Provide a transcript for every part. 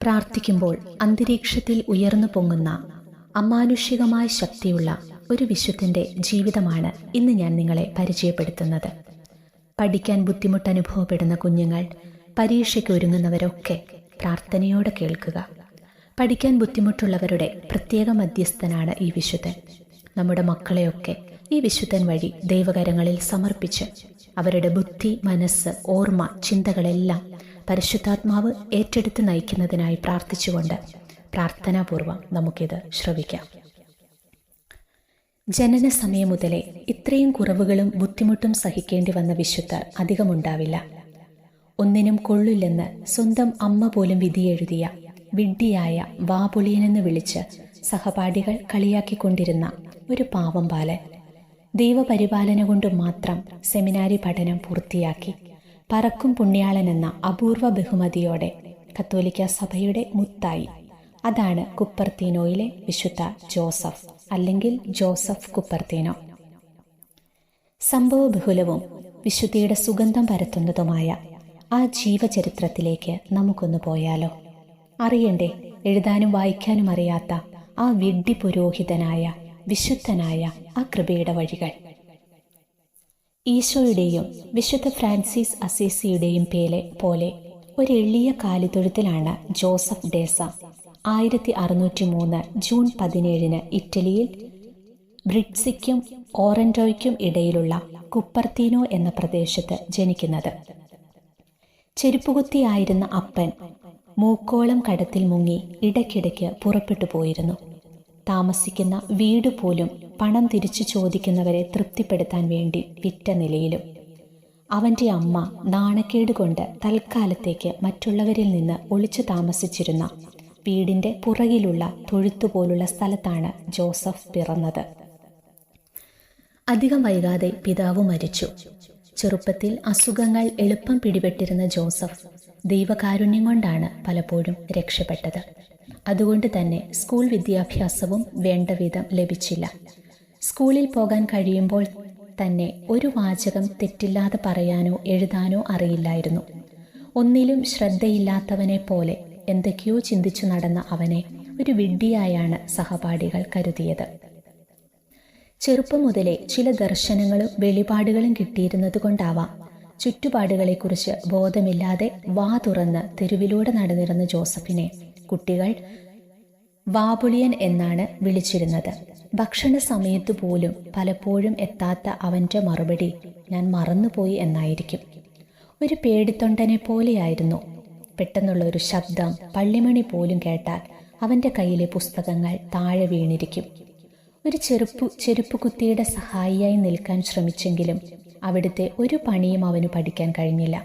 പ്രാർത്ഥിക്കുമ്പോൾ അന്തരീക്ഷത്തിൽ ഉയർന്നു പൊങ്ങുന്ന അമാനുഷികമായ ശക്തിയുള്ള ഒരു വിശുദ്ധന്റെ ജീവിതമാണ് ഇന്ന് ഞാൻ നിങ്ങളെ പരിചയപ്പെടുത്തുന്നത്. പഠിക്കാൻ ബുദ്ധിമുട്ട് അനുഭവപ്പെടുന്ന കുഞ്ഞുങ്ങൾ, പരീക്ഷയ്ക്ക് ഒരുങ്ങുന്നവരൊക്കെ പ്രാർത്ഥനയോടെ കേൾക്കുക. പഠിക്കാൻ ബുദ്ധിമുട്ടുള്ളവരുടെ പ്രത്യേക മധ്യസ്ഥനാണ് ഈ വിശുദ്ധൻ. നമ്മുടെ മക്കളെയൊക്കെ ഈ വിശുദ്ധൻ വഴി ദൈവകരങ്ങളിൽ സമർപ്പിച്ച് അവരുടെ ബുദ്ധി, മനസ്സ്, ഓർമ്മ, ചിന്തകളെല്ലാം പരിശുദ്ധാത്മാവ് ഏറ്റെടുത്ത് നയിക്കുന്നതിനായി പ്രാർത്ഥിച്ചുകൊണ്ട് പ്രാർത്ഥനാപൂർവം നമുക്കിത് ശ്രവിക്കാം. ജനന സമയം മുതലേ ഇത്രയും കുറവുകളും ബുദ്ധിമുട്ടും സഹിക്കേണ്ടി വന്ന വിശുദ്ധർ അധികമുണ്ടാവില്ല. ഒന്നിനും കൊള്ളില്ലെന്ന് സ്വന്തം അമ്മ പോലും വിധിയെഴുതിയ വിഡ്ഢിയായ വാപുളിയനെന്ന് വിളിച്ച് സഹപാഠികൾ കളിയാക്കിക്കൊണ്ടിരുന്ന ഒരു പാവം ബാലൻ ദൈവപരിപാലന കൊണ്ട് മാത്രം സെമിനാരി പഠനം പൂർത്തിയാക്കി പറക്കും പുണ്യാളനെന്ന അപൂർവ ബഹുമതിയോടെ കത്തോലിക്ക സഭയുടെ മുത്തായി. അതാണ് കുപ്പർത്തീനോയിലെ വിശുദ്ധ ജോസഫ്, അല്ലെങ്കിൽ ജോസഫ് കുപ്പർത്തീനോ. സംഭവബഹുലവും വിശുദ്ധിയുടെ സുഗന്ധം പരത്തുന്നതുമായ ആ ജീവചരിത്രത്തിലേക്ക് നമുക്കൊന്ന് പോയാലോ? അറിയണ്ടേ എഴുതാനും വായിക്കാനും അറിയാത്ത ആ വിഡ്ഢി പുരോഹിതനായ വിശുദ്ധനായ ആ കൃപയുടെ വഴികൾ. ഈശോയുടെയും വിശുദ്ധ ഫ്രാൻസിസ് അസീസിയുടെയും പോലെ ഒരു എളിയ കാലിത്തൊഴുത്തിലാണ് ജോസഫ് ഡേസ 1603 ജൂൺ 17 ഇറ്റലിയിൽ ബ്രിഡ്സിക്കും ഓറന്റോയ്ക്കും ഇടയിലുള്ള കുപ്പർത്തീനോ എന്ന പ്രദേശത്ത് ജനിക്കുന്നത്. ചെരുപ്പുകുത്തിയായിരുന്ന അപ്പൻ മൂക്കോളം കടത്തിൽ മുങ്ങി ഇടയ്ക്കിടയ്ക്ക് പുറപ്പെട്ടു പോയിരുന്നു. താമസിക്കുന്ന വീട് പോലും പണം തിരിച്ചു ചോദിക്കുന്നവരെ തൃപ്തിപ്പെടുത്താൻ വേണ്ടി വിറ്റ നിലയിലും. അവൻ്റെ അമ്മ നാണക്കേട് കൊണ്ട് തൽക്കാലത്തേക്ക് മറ്റുള്ളവരിൽ നിന്ന് ഒളിച്ചു താമസിച്ചിരുന്ന വീടിൻ്റെ പുറകിലുള്ള തൊഴുത്തുപോലുള്ള സ്ഥലത്താണ് ജോസഫ് പിറന്നത്. അധികം വൈകാതെ പിതാവ് മരിച്ചു. ചെറുപ്പത്തിൽ അസുഖങ്ങൾ എളുപ്പം പിടിപെട്ടിരുന്ന ജോസഫ് ദൈവകാരുണ്യം കൊണ്ടാണ് പലപ്പോഴും രക്ഷപ്പെട്ടത്. അതുകൊണ്ട് തന്നെ സ്കൂൾ വിദ്യാഭ്യാസവും വേണ്ടവിധം ലഭിച്ചില്ല. സ്കൂളിൽ പോകാൻ കഴിയുമ്പോൾ തന്നെ ഒരു വാചകം തെറ്റില്ലാതെ പറയാനോ എഴുതാനോ അറിയില്ലായിരുന്നു. ഒന്നിലും ശ്രദ്ധയില്ലാത്തവനെ പോലെ എന്തൊക്കെയോ ചിന്തിച്ചു നടന്ന അവനെ ഒരു വിഡ്ഢിയായാണ് സഹപാഠികൾ കരുതിയത്. ചെറുപ്പം മുതലേ ചില ദർശനങ്ങളും വെളിപാടുകളും കിട്ടിയിരുന്നത് കൊണ്ടാവാം ചുറ്റുപാടുകളെക്കുറിച്ച് ബോധമില്ലാതെ വാ തുറന്ന് തെരുവിലൂടെ നടന്നിരുന്ന ജോസഫിനെ കുട്ടികൾ വാപുളിയൻ എന്നാണ് വിളിച്ചിരുന്നത്. ഭക്ഷണ സമയത്തു പോലും പലപ്പോഴും എത്താത്ത അവൻ്റെ മറുപടി ഞാൻ മറന്നുപോയി എന്നായിരിക്കും. ഒരു പേടിത്തൊണ്ടനെ പോലെയായിരുന്നു. പെട്ടെന്നുള്ള ഒരു ശബ്ദം, പള്ളിമണി പോലും കേട്ടാൽ അവൻ്റെ കയ്യിലെ പുസ്തകങ്ങൾ താഴെ വീണിരിക്കും. ഒരു ചെരുപ്പുകുത്തിയുടെ സഹായിയായി നിൽക്കാൻ ശ്രമിച്ചെങ്കിലും അവിടുത്തെ ഒരു പണിയും അവന് പഠിക്കാൻ കഴിഞ്ഞില്ല.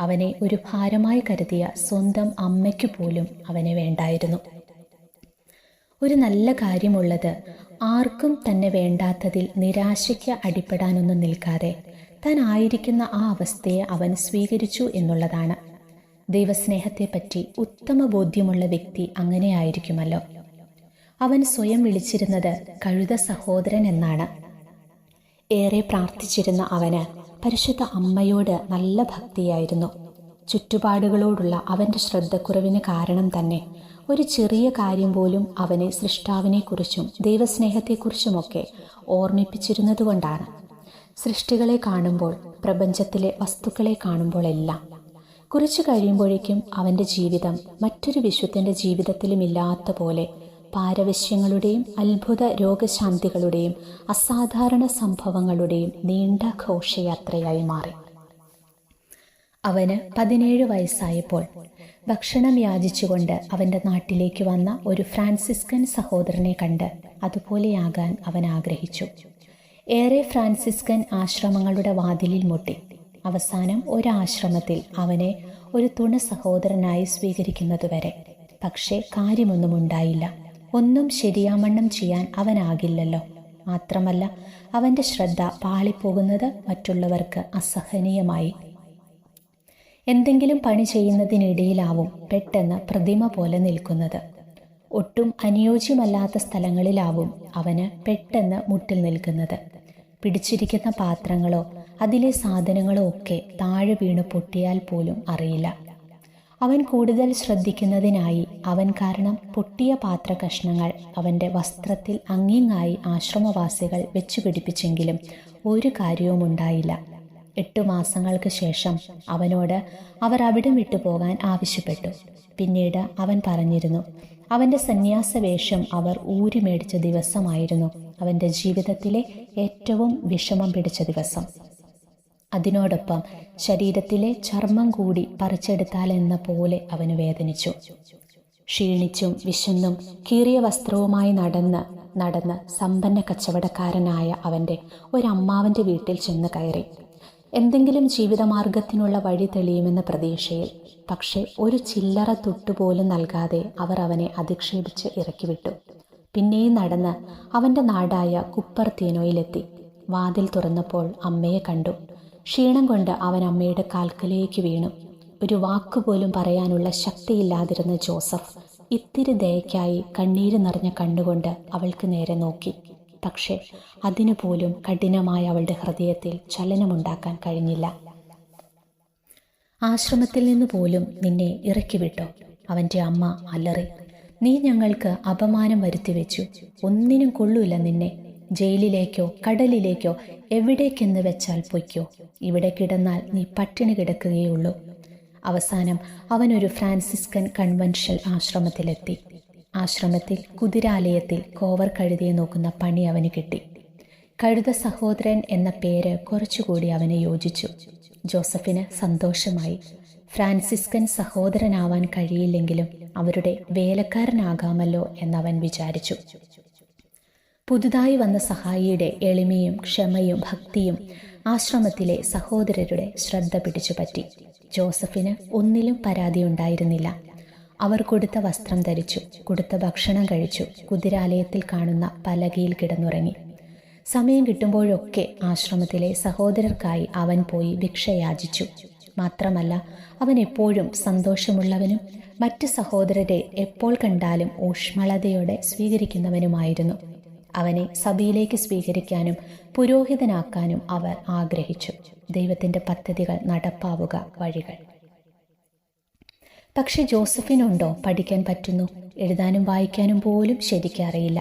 അവനെ ഒരു ഭാരമായി കരുതിയ സ്വന്തം അമ്മയ്ക്കു പോലും അവനെ വേണ്ടായിരുന്നു. ഒരു നല്ല കാര്യമുള്ളത് ആർക്കും തന്നെ വേണ്ടാത്തതിൽ നിരാശയ്ക്ക് അടിപ്പെടാനൊന്നും നിൽക്കാതെ താൻ ആയിരിക്കുന്ന ആ അവസ്ഥയെ അവൻ സ്വീകരിച്ചു എന്നുള്ളതാണ്. ദൈവസ്നേഹത്തെപ്പറ്റി ഉത്തമ ബോധ്യമുള്ള വ്യക്തി അങ്ങനെയായിരിക്കുമല്ലോ. അവൻ സ്വയം വിളിച്ചിരുന്നത് കഴുത സഹോദരൻ എന്നാണ്. ഏറെ പ്രാർത്ഥിച്ചിരുന്ന അവന് പരിശുദ്ധ അമ്മയോട് നല്ല ഭക്തിയായിരുന്നു. ചുറ്റുപാടുകളോടുള്ള അവൻ്റെ ശ്രദ്ധക്കുറവിന് കാരണം തന്നെ ഒരു ചെറിയ കാര്യം പോലും അവനെ സൃഷ്ടാവിനെക്കുറിച്ചും ദൈവസ്നേഹത്തെക്കുറിച്ചുമൊക്കെ ഓർമ്മിപ്പിച്ചിരുന്നതുകൊണ്ടാണ്. സൃഷ്ടികളെ കാണുമ്പോൾ, പ്രപഞ്ചത്തിലെ വസ്തുക്കളെ കാണുമ്പോഴെല്ലാം കുറച്ചു കഴിയുമ്പോഴേക്കും അവൻ്റെ ജീവിതം മറ്റൊരു വിശുദ്ധൻ്റെ ജീവിതത്തിലുമില്ലാത്ത പോലെ പാരവശ്യങ്ങളുടെയും അത്ഭുത രോഗശാന്തികളുടെയും അസാധാരണ സംഭവങ്ങളുടെയും നീണ്ട ഘോഷയാത്രയായി മാറി. അവന് 17 വയസ്സായപ്പോൾ ഭക്ഷണം യാചിച്ചുകൊണ്ട് അവൻ്റെ നാട്ടിലേക്ക് വന്ന ഒരു ഫ്രാൻസിസ്കൻ സഹോദരനെ കണ്ട് അതുപോലെയാകാൻ അവൻ ആഗ്രഹിച്ചു. ഏറെ ഫ്രാൻസിസ്കൻ ആശ്രമങ്ങളുടെ വാതിലിൽ മുട്ടി. അവസാനം ഒരാശ്രമത്തിൽ അവനെ ഒരു തുണ സഹോദരനായി സ്വീകരിക്കുന്നതുവരെ. പക്ഷേ കാര്യമൊന്നും ഉണ്ടായില്ല. ഒന്നും ശരിയാമണ്ണം ചെയ്യാൻ അവനാകില്ലല്ലോ. മാത്രമല്ല അവൻ്റെ ശ്രദ്ധ പാളിപ്പോകുന്നത് മറ്റുള്ളവർക്ക് അസഹനീയമായി. എന്തെങ്കിലും പണി ചെയ്യുന്നതിനിടയിലാവും പെട്ടെന്ന് പ്രതിമ പോലെ നിൽക്കുന്നത്. ഒട്ടും അനുയോജ്യമല്ലാത്ത സ്ഥലങ്ങളിലാവും അവന് പെട്ടെന്ന് മുട്ടിൽ നിൽക്കുന്നത്. പിടിച്ചിരിക്കുന്ന പാത്രങ്ങളോ അതിലെ സാധനങ്ങളോ ഒക്കെ താഴെ വീണ് പൊട്ടിയാൽ പോലും അറിയില്ല. അവൻ കൂടുതൽ ശ്രദ്ധിക്കുന്നതിനായി അവൻ കാരണം പൊട്ടിയ പാത്രകഷ്ണങ്ങൾ അവൻ്റെ വസ്ത്രത്തിൽ അങ്ങിങ്ങായി ആശ്രമവാസികൾ വെച്ചുപിടിപ്പിച്ചെങ്കിലും ഒരു കാര്യവും ഉണ്ടായില്ല. 8 മാസങ്ങൾക്ക് ശേഷം അവനോട് അവർ അവിടം വിട്ടുപോകാൻ ആവശ്യപ്പെട്ടു. പിന്നീട് അവൻ പറഞ്ഞിരുന്നു, അവൻ്റെ സന്യാസവേഷം അവർ ഊരി മേടിച്ച ദിവസമായിരുന്നു അവൻ്റെ ജീവിതത്തിലെ ഏറ്റവും വിഷമം പിടിച്ച ദിവസം. അതിനോടൊപ്പം ശരീരത്തിലെ ചർമ്മം കൂടി പറിച്ചെടുത്താലെന്ന പോലെ അവന് വേദനിച്ചു. ക്ഷീണിച്ചും വിശന്നും കീറിയ വസ്ത്രവുമായി നടന്ന് സമ്പന്ന കച്ചവടക്കാരനായ അവൻ്റെ ഒരമ്മാവൻ്റെ വീട്ടിൽ ചെന്ന് കയറി. എന്തെങ്കിലും ജീവിതമാർഗത്തിനുള്ള വഴി തെളിയുമെന്ന പ്രതീക്ഷയിൽ. പക്ഷേ ഒരു ചില്ലറ തുട്ടുപോലും നൽകാതെ അവർ അവനെ അധിക്ഷേപിച്ച് ഇറക്കിവിട്ടു. പിന്നെയും നടന്ന് അവൻ്റെ നാടായ കുപ്പർത്തീനോയിലെത്തി. വാതിൽ തുറന്നപ്പോൾ അമ്മയെ കണ്ടു. ക്ഷീണം കൊണ്ട് അവൻ അമ്മയുടെ കാൽക്കലേക്ക് വീണു. ഒരു വാക്കുപോലും പറയാനുള്ള ശക്തിയില്ലാതിരുന്ന ജോസഫ് ഇത്തിരി ദയക്കായി കണ്ണീര് നിറഞ്ഞ കണ്ണുകൊണ്ട് അവൾക്ക് നേരെ നോക്കി. പക്ഷെ അതിനുപോലും കഠിനമായ അവളുടെ ഹൃദയത്തിൽ ചലനമുണ്ടാക്കാൻ കഴിഞ്ഞില്ല. ആശ്രമത്തിൽ നിന്ന് പോലും നിന്നെ ഇറക്കിവിട്ടോ? അവൻ്റെ അമ്മ അലറി. നീ ഞങ്ങൾക്ക് അപമാനം വരുത്തിവെച്ചു. ഒന്നിനും കൊള്ളൂല നിന്നെ. ജയിലിലേക്കോ കടലിലേക്കോ എവിടേക്കെന്ന് വെച്ചാൽ പൊയ്ക്കോ. ഇവിടെ കിടന്നാൽ നീ പട്ടിണി കിടക്കുകയുള്ളൂ. അവസാനം അവനൊരു ഫ്രാൻസിസ്കൻ കൺവെൻഷൻ ആശ്രമത്തിലെത്തി. ആശ്രമത്തിൽ കുതിരാലയത്തിൽ കോവർ കഴുതിയെ നോക്കുന്ന പണി അവന് കിട്ടി. കഴുത സഹോദരൻ എന്ന പേര് കുറച്ചുകൂടി അവന് യോജിച്ചു. ജോസഫിന് സന്തോഷമായി. ഫ്രാൻസിസ്കൻ സഹോദരനാവാൻ കഴിയില്ലെങ്കിലും അവരുടെ വേലക്കാരനാകാമല്ലോ എന്നവൻ വിചാരിച്ചു. പുതുതായി വന്ന സഹായിയുടെ എളിമയും ക്ഷമയും ഭക്തിയും ആശ്രമത്തിലെ സഹോദരരുടെ ശ്രദ്ധ പിടിച്ചുപറ്റി. ജോസഫിന് ഒന്നിലും പരാതിയുണ്ടായിരുന്നില്ല. അവർ കൊടുത്ത വസ്ത്രം ധരിച്ചു, കൊടുത്ത ഭക്ഷണം കഴിച്ചു, കുതിരാലയത്തിൽ കാണുന്ന പലകയിൽ കിടന്നുറങ്ങി. സമയം കിട്ടുമ്പോഴൊക്കെ ആശ്രമത്തിലെ സഹോദരർക്കായി അവൻ പോയി ഭിക്ഷയാചിച്ചു. മാത്രമല്ല, അവൻ എപ്പോഴും സന്തോഷമുള്ളവനും മറ്റ് സഹോദരരെ എപ്പോൾ കണ്ടാലും ഊഷ്മളതയോടെ സ്വീകരിക്കുന്നവനുമായിരുന്നു. അവനെ സഭയിലേക്ക് സ്വീകരിക്കാനും പുരോഹിതനാക്കാനും അവർ ആഗ്രഹിച്ചു. ദൈവത്തിൻ്റെ പദ്ധതികൾ നടപ്പാവുക വഴികൾ. പക്ഷെ ജോസഫിനുണ്ടോ പഠിക്കാൻ പറ്റുന്നു? എഴുതാനും വായിക്കാനും പോലും ശരിക്കറിയില്ല.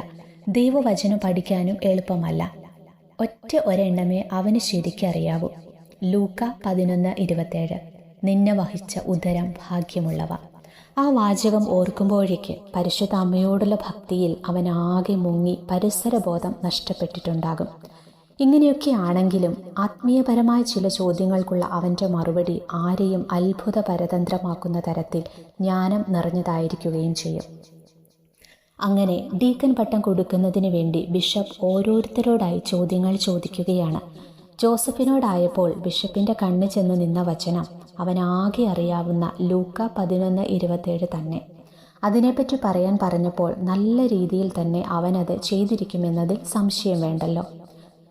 ദൈവവചനം പഠിക്കാനും എളുപ്പമല്ല. ഒരെണ്ണമേ അവന് ശരിക്കറിയാവൂ. ലൂക്ക 11:27. നിന്നെ വഹിച്ച ഉദരം ഭാഗ്യമുള്ളവ. ആ വാചകം ഓർക്കുമ്പോഴേക്ക് പരിശുദ്ധ അമ്മയോടുള്ള ഭക്തിയിൽ അവൻ ആകെ മുങ്ങി പരിസരബോധം നഷ്ടപ്പെട്ടിട്ടുണ്ടാകും. ഇങ്ങനെയൊക്കെ ആണെങ്കിലും ആത്മീയപരമായ ചില ചോദ്യങ്ങൾക്കുള്ള അവൻ്റെ മറുപടി ആരെയും അത്ഭുത പരതന്ത്രമാക്കുന്ന തരത്തിൽ ജ്ഞാനം നിറഞ്ഞതായിരിക്കുകയും ചെയ്യും. അങ്ങനെ ഡീക്കൻ പട്ടം കൊടുക്കുന്നതിന് വേണ്ടി ബിഷപ്പ് ഓരോരുത്തരോടായി ചോദ്യങ്ങൾ ചോദിക്കുകയാണ്. ജോസഫിനോടായപ്പോൾ ബിഷപ്പിൻ്റെ കണ്ണ് ചെന്ന് നിന്ന വചനം അവനാകെ അറിയാവുന്ന ലൂക്ക 11:27 തന്നെ. അതിനെപ്പറ്റി പറയാൻ പറഞ്ഞപ്പോൾ നല്ല രീതിയിൽ തന്നെ അവനത് ചെയ്തിരിക്കുമെന്നതിൽ സംശയം വേണ്ടല്ലോ.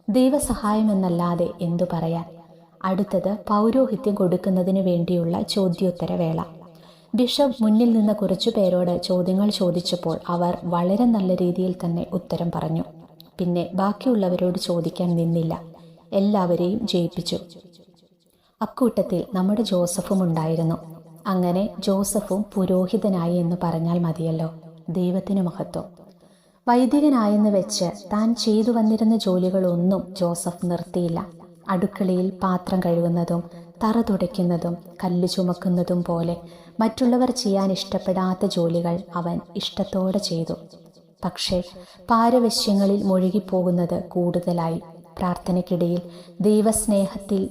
ദൈവസഹായമെന്നല്ലാതെ എന്തു പറയാൻ? അടുത്തത് പൗരോഹിത്യം കൊടുക്കുന്നതിന് വേണ്ടിയുള്ള ചോദ്യോത്തരവേള. ബിഷപ്പ് മുന്നിൽ നിന്ന് കുറച്ചു പേരോട് ചോദ്യങ്ങൾ ചോദിച്ചപ്പോൾ അവർ വളരെ നല്ല രീതിയിൽ തന്നെ ഉത്തരം പറഞ്ഞു. പിന്നെ ബാക്കിയുള്ളവരോട് ചോദിക്കാൻ നിന്നില്ല. എല്ലാവരെയും ജയിപ്പിച്ചു. അക്കൂട്ടത്തിൽ നമ്മുടെ ജോസഫും ഉണ്ടായിരുന്നു. അങ്ങനെ ജോസഫും പുരോഹിതനായി എന്ന് പറഞ്ഞാൽ മതിയല്ലോ. ദൈവത്തിന് മഹത്വം. വൈദികനായെന്ന് വെച്ച് താൻ ചെയ്തു വന്നിരുന്ന ജോലികളൊന്നും ജോസഫ് നിർത്തിയില്ല. അടുക്കളയിൽ പാത്രം കഴുകുന്നതും തറ തുടയ്ക്കുന്നതും കല്ല് ചുമക്കുന്നതും പോലെ മറ്റുള്ളവർ ചെയ്യാൻ ഇഷ്ടപ്പെടാത്ത ജോലികൾ അവൻ ഇഷ്ടത്തോടെ ചെയ്തു. പക്ഷേ പാരവശ്യങ്ങളിൽ മുഴുകിപ്പോകുന്നത് കൂടുതലായി. പ്രാർത്ഥനയ്ക്കിടയിൽ ദൈവസ്നേഹത്തിൽ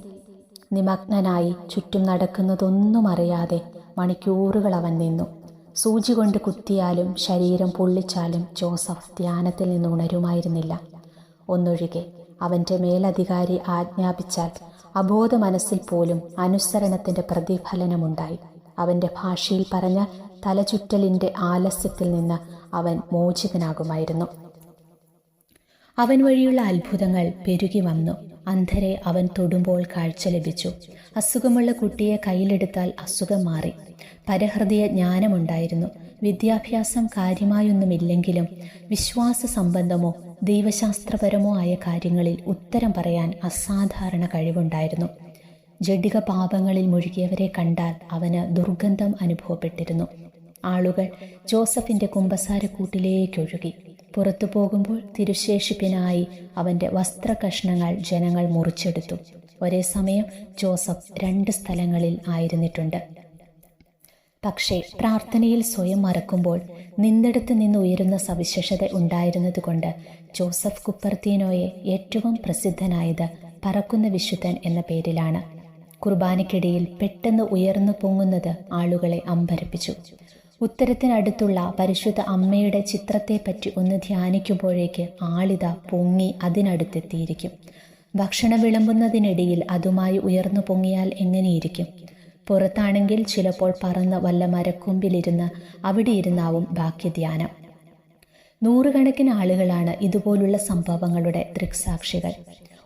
നിമഗ്നനായി ചുറ്റും നടക്കുന്നതൊന്നും അറിയാതെ മണിക്കൂറുകൾ അവൻ നിന്നു. സൂചി കൊണ്ട് കുത്തിയാലും ശരീരം പൊള്ളിച്ചാലും ജോസഫ് ധ്യാനത്തിൽ നിന്ന് ഉണരുമായിരുന്നില്ല. ഒന്നൊഴികെ അവൻ്റെ മേലധികാരി ആജ്ഞാപിച്ചാൽ അബോധ മനസ്സിൽ പോലും അനുസരണത്തിൻ്റെ പ്രതിഫലനമുണ്ടായി. അവൻ്റെ ഭാഷയിൽ പറഞ്ഞ തലചുറ്റലിൻ്റെ ആലസ്യത്തിൽ നിന്ന് അവൻ മോചിതനാകുമായിരുന്നു. അവൻ വഴിയുള്ള അത്ഭുതങ്ങൾ പെരുകി വന്നു. അന്ധരെ അവൻ തൊടുമ്പോൾ കാഴ്ച ലഭിച്ചു. അസുഖമുള്ള കുട്ടിയെ കയ്യിലെടുത്താൽ അസുഖം മാറി. പരഹൃദയ ജ്ഞാനമുണ്ടായിരുന്നു. വിദ്യാഭ്യാസം കാര്യമായൊന്നുമില്ലെങ്കിലും വിശ്വാസ സംബന്ധമോ ദൈവശാസ്ത്രപരമോ ആയ കാര്യങ്ങളിൽ ഉത്തരം പറയാൻ അസാധാരണ കഴിവുണ്ടായിരുന്നു. ജഡിക പാപങ്ങളിൽ മുഴുകിയവരെ കണ്ടാൽ അവന് ദുർഗന്ധം അനുഭവപ്പെട്ടിരുന്നു. ആളുകൾ ജോസഫിൻ്റെ കുമ്പസാരക്കൂട്ടിലേക്കൊഴുകി. പുറത്തു പോകുമ്പോൾ തിരുശേഷിപ്പിനായി അവൻ്റെ വസ്ത്രകഷ്ണങ്ങൾ ജനങ്ങൾ മുറിച്ചെടുത്തു. ഒരേ സമയം ജോസഫ് 2 സ്ഥലങ്ങളിൽ ആയിരുന്നിട്ടുണ്ട്. പക്ഷേ പ്രാർത്ഥനയിൽ സ്വയം മറക്കുമ്പോൾ നിന്നിടത്ത് നിന്ന് ഉയരുന്ന സവിശേഷത ഉണ്ടായിരുന്നതുകൊണ്ട് ജോസഫ് കുപ്പർത്തീനോയെ ഏറ്റവും പ്രസിദ്ധനായത് പറക്കുന്ന വിശുദ്ധൻ എന്ന പേരിലാണ്. കുർബാനയ്ക്കിടയിൽ പെട്ടെന്ന് ഉയർന്നു പൊങ്ങുന്നത് ആളുകളെ അമ്പരപ്പിച്ചു. ഉത്തരത്തിനടുത്തുള്ള പരിശുദ്ധ അമ്മയുടെ ചിത്രത്തെപ്പറ്റി ഒന്ന് ധ്യാനിക്കുമ്പോഴേക്ക് ആളിത പൊങ്ങി അതിനടുത്തെത്തിയിരിക്കും. ഭക്ഷണം വിളമ്പുന്നതിനിടയിൽ അതുമായി ഉയർന്നു പൊങ്ങിയാൽ എങ്ങനെയിരിക്കും? പുറത്താണെങ്കിൽ ചിലപ്പോൾ പറന്ന് വല്ല മരക്കൊമ്പിലിരുന്ന് അവിടെ ഇരുന്നാവും ബാക്കി ധ്യാനം. 100 കണക്കിന് ആളുകളാണ് ഇതുപോലുള്ള സംഭവങ്ങളുടെ ദൃക്സാക്ഷികൾ.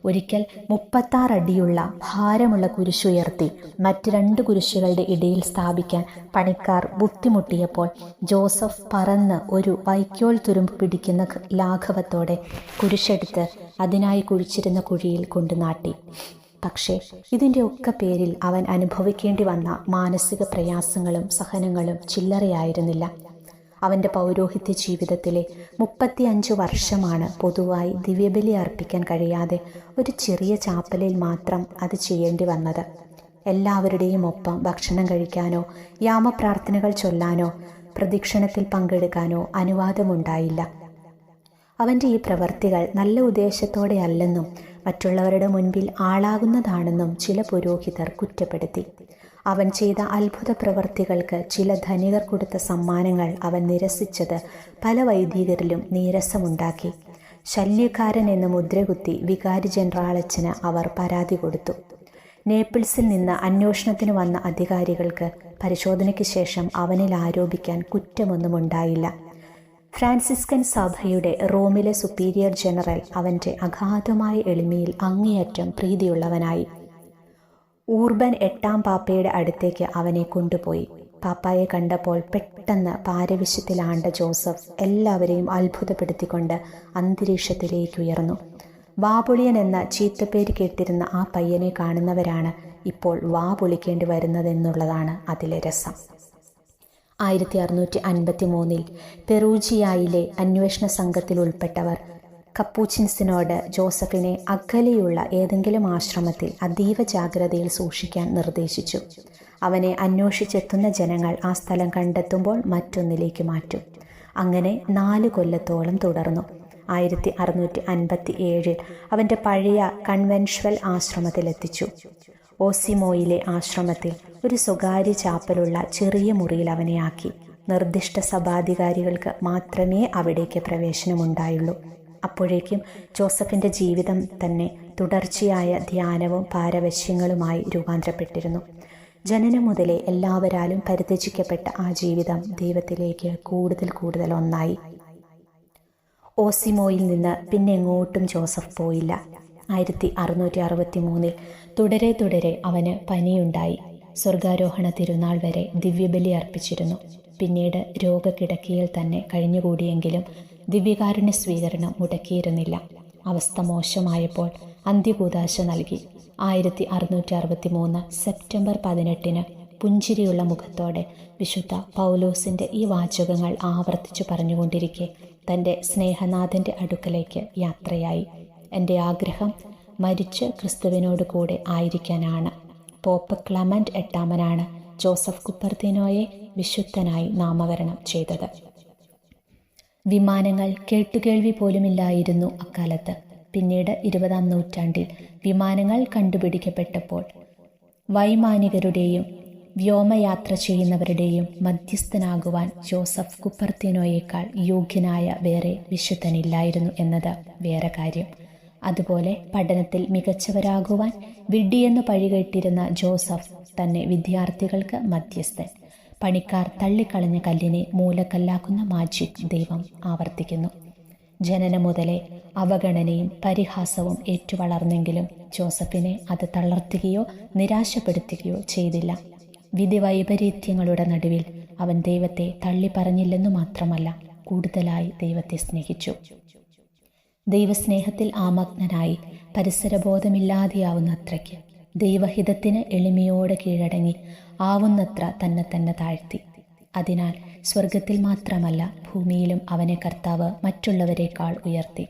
ഒരിക്കൽ 36 അടിയുള്ള ഭാരമുള്ള കുരിശുയർത്തി മറ്റ് 2 കുരിശുകളുടെ ഇടയിൽ സ്ഥാപിക്കാൻ പണിക്കാർ ബുദ്ധിമുട്ടിയപ്പോൾ ജോസഫ് പറന്ന് ഒരു വൈക്കോൽ തുരുമ്പ് പിടിക്കുന്ന ലാഘവത്തോടെ കുരിശെടുത്ത് അതിനായി കുഴിച്ചിരുന്ന കുഴിയിൽ കൊണ്ടു നാട്ടി. പക്ഷേ ഇതിൻ്റെ ഒക്കെ പേരിൽ അവൻ അനുഭവിക്കേണ്ടി വന്ന മാനസിക പ്രയാസങ്ങളും സഹനങ്ങളും ചില്ലറയായിരുന്നില്ല. അവൻ്റെ പൗരോഹിത്യ ജീവിതത്തിലെ 35 വർഷമാണ് പൊതുവായി ദിവ്യബലി അർപ്പിക്കാൻ കഴിയാതെ ഒരു ചെറിയ ചാപ്പലിൽ മാത്രം അത് ചെയ്യേണ്ടി വന്നത്. എല്ലാവരുടെയും ഒപ്പം ഭക്ഷണം കഴിക്കാനോ യാമപ്രാർത്ഥനകൾ ചൊല്ലാനോ പ്രദക്ഷിണത്തിൽ പങ്കെടുക്കാനോ അനുവാദമുണ്ടായില്ല. അവൻ്റെ ഈ പ്രവർത്തികൾ നല്ല ഉദ്ദേശത്തോടെയല്ലെന്നും മറ്റുള്ളവരുടെ മുൻപിൽ ആളാകുന്നതാണെന്നും ചില പുരോഹിതർ കുറ്റപ്പെടുത്തി. അവൻ ചെയ്ത അത്ഭുത പ്രവർത്തികൾക്ക് ചില ധനികർ കൊടുത്ത സമ്മാനങ്ങൾ അവൻ നിരസിച്ചത് പല വൈദികരിലും നീരസമുണ്ടാക്കി. ശല്യക്കാരൻ എന്ന് മുദ്രകുത്തി വികാരി ജനറാളച്ചന് അവർ പരാതി കൊടുത്തു. നേപ്പിൾസിൽ നിന്ന് അന്വേഷണത്തിന് വന്ന അധികാരികൾക്ക് പരിശോധനയ്ക്ക് ശേഷം അവനിൽ ആരോപിക്കാൻ കുറ്റമൊന്നും ഉണ്ടായില്ല. ഫ്രാൻസിസ്കൻ സഭയുടെ റോമിലെ സുപ്പീരിയർ ജനറൽ അവൻ്റെ അഗാധമായ എളിമയിൽ അങ്ങേയറ്റം പ്രീതിയുള്ളവനായി. ഊർബൻ 8 പാപ്പയുടെ അടുത്തേക്ക് അവനെ കൊണ്ടുപോയി. പാപ്പായെ കണ്ടപ്പോൾ പെട്ടെന്ന് പാരവശ്യത്തിലാണ്ട ജോസഫ് എല്ലാവരെയും അത്ഭുതപ്പെടുത്തിക്കൊണ്ട് അന്തരീക്ഷത്തിലേക്ക് ഉയർന്നു. വാപൊളിയൻ എന്ന ചീത്തപ്പേര് കേട്ടിരുന്ന ആ പയ്യനെ കാണുന്നവരാണ് ഇപ്പോൾ വാ പൊളിക്കേണ്ടി വരുന്നതെന്നുള്ളതാണ് അതിലെ രസം. 1653 പെറൂജിയയിലെ അന്വേഷണ സംഘത്തിൽ ഉൾപ്പെട്ടവർ കപ്പൂച്ചിൻസിനോട് ജോസഫിനെ അകലെയുള്ള ഏതെങ്കിലും ആശ്രമത്തിൽ അതീവ ജാഗ്രതയിൽ സൂക്ഷിക്കാൻ നിർദ്ദേശിച്ചു. അവനെ അന്വേഷിച്ചെത്തുന്ന ജനങ്ങൾ ആ സ്ഥലം കണ്ടെത്തുമ്പോൾ മറ്റൊന്നിലേക്ക് മാറ്റും. അങ്ങനെ 4 കൊല്ലത്തോളം തുടർന്നു. 1657 അവൻ്റെ പഴയ കൺവെൻഷ്വൽ ആശ്രമത്തിലെത്തിച്ചു. ഓസിമോയിലെ ആശ്രമത്തിൽ ഒരു സ്വകാര്യ ചാപ്പലുള്ള ചെറിയ മുറിയിൽ അവനെ ആക്കി. നിർദ്ദിഷ്ട സഭാധികാരികൾക്ക് മാത്രമേ അവിടേക്ക് പ്രവേശനമുണ്ടായുള്ളൂ. അപ്പോഴേക്കും ജോസഫിൻ്റെ ജീവിതം തന്നെ തുടർച്ചയായ ധ്യാനവും പാരവശ്യങ്ങളുമായി രൂപാന്തരപ്പെട്ടിരുന്നു. ജനനം മുതലേ എല്ലാവരാലും പരിത്യജിക്കപ്പെട്ട ആ ജീവിതം ദൈവത്തിലേക്ക് കൂടുതൽ ഒന്നായി. ഓസിമോയിൽ നിന്ന് പിന്നെ എങ്ങോട്ടും ജോസഫ് പോയില്ല. 1663 തുടരെ അവന് പനിയുണ്ടായി. സ്വർഗാരോഹണ തിരുനാൾ വരെ ദിവ്യബലി അർപ്പിച്ചിരുന്നു. പിന്നീട് രോഗക്കിടക്കയിൽ തന്നെ കഴിഞ്ഞുകൂടിയെങ്കിലും ദിവ്യകാരുണ്യ സ്വീകരണം മുടക്കിയിരുന്നില്ല. അവസ്ഥ മോശമായപ്പോൾ അന്ത്യകൂദാശ നൽകി. 1663 സെപ്റ്റംബർ 18 പുഞ്ചിരിയുള്ള മുഖത്തോടെ വിശുദ്ധ പൗലോസിൻ്റെ ഈ വാചകങ്ങൾ ആവർത്തിച്ചു പറഞ്ഞുകൊണ്ടിരിക്കെ തൻ്റെ സ്നേഹനാഥൻ്റെ അടുക്കലേക്ക് യാത്രയായി. എൻ്റെ ആഗ്രഹം മരിച്ച് ക്രിസ്തുവിനോട് കൂടെ ആയിരിക്കാനാണ്. പോപ്പ് ക്ലമന്റ് 8 ജോസഫ് കുപ്പർത്തീനോയെ വിശുദ്ധനായി നാമകരണം ചെയ്തത്. വിമാനങ്ങൾ കേട്ടുകേൾവി പോലുമില്ലായിരുന്നു അക്കാലത്ത്. പിന്നീട് 20-ാം നൂറ്റാണ്ടിൽ വിമാനങ്ങൾ കണ്ടുപിടിക്കപ്പെട്ടപ്പോൾ വൈമാനികരുടെയും വ്യോമയാത്ര ചെയ്യുന്നവരുടെയും മധ്യസ്ഥനാകുവാൻ ജോസഫ് കുപ്പർത്തീനോയേക്കാൾ യോഗ്യനായ വേറെ വിശുദ്ധനില്ലായിരുന്നു എന്നത് വേറെ കാര്യം. അതുപോലെ പഠനത്തിൽ മികച്ചവരാകുവാൻ വിഡ്ഢിയെന്ന് പഴികേട്ടിരുന്ന ജോസഫ് തന്നെ വിദ്യാർത്ഥികൾക്ക് മധ്യസ്ഥൻ. പണിക്കാർ തള്ളിക്കളഞ്ഞ കല്ലിനെ മൂലക്കല്ലാക്കുന്ന മാജിക് ദൈവം ആവർത്തിക്കുന്നു. ജനനം മുതലേ അവഗണനയും പരിഹാസവും ഏറ്റുവളർന്നെങ്കിലും ജോസഫിനെ അത് തളർത്തുകയോ നിരാശപ്പെടുത്തുകയോ ചെയ്തില്ല. വിധി വൈപരീത്യങ്ങളുടെ നടുവിൽ അവൻ ദൈവത്തെ തള്ളിപ്പറഞ്ഞില്ലെന്നു മാത്രമല്ല, കൂടുതലായി ദൈവത്തെ സ്നേഹിച്ചു. ദൈവസ്നേഹത്തിൽ ആമഗ്നനായി പരിസരബോധമില്ലാതെയാവുന്ന അത്രയ്ക്ക്. ദൈവഹിതത്തിന് എളിമയോടെ കീഴടങ്ങി ആവുന്നത്ര തന്നെ താഴ്ത്തി. അതിനാൽ സ്വർഗത്തിൽ മാത്രമല്ല ഭൂമിയിലും അവനെ കർത്താവ് മറ്റുള്ളവരെക്കാൾ ഉയർത്തി.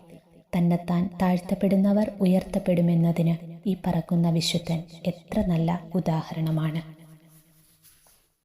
തന്നെത്താൻ താഴ്ത്തപ്പെടുന്നവർ ഉയർത്തപ്പെടുമെന്നതിന് ഈ പറക്കുന്ന വിശുദ്ധൻ എത്ര നല്ല ഉദാഹരണമാണ്.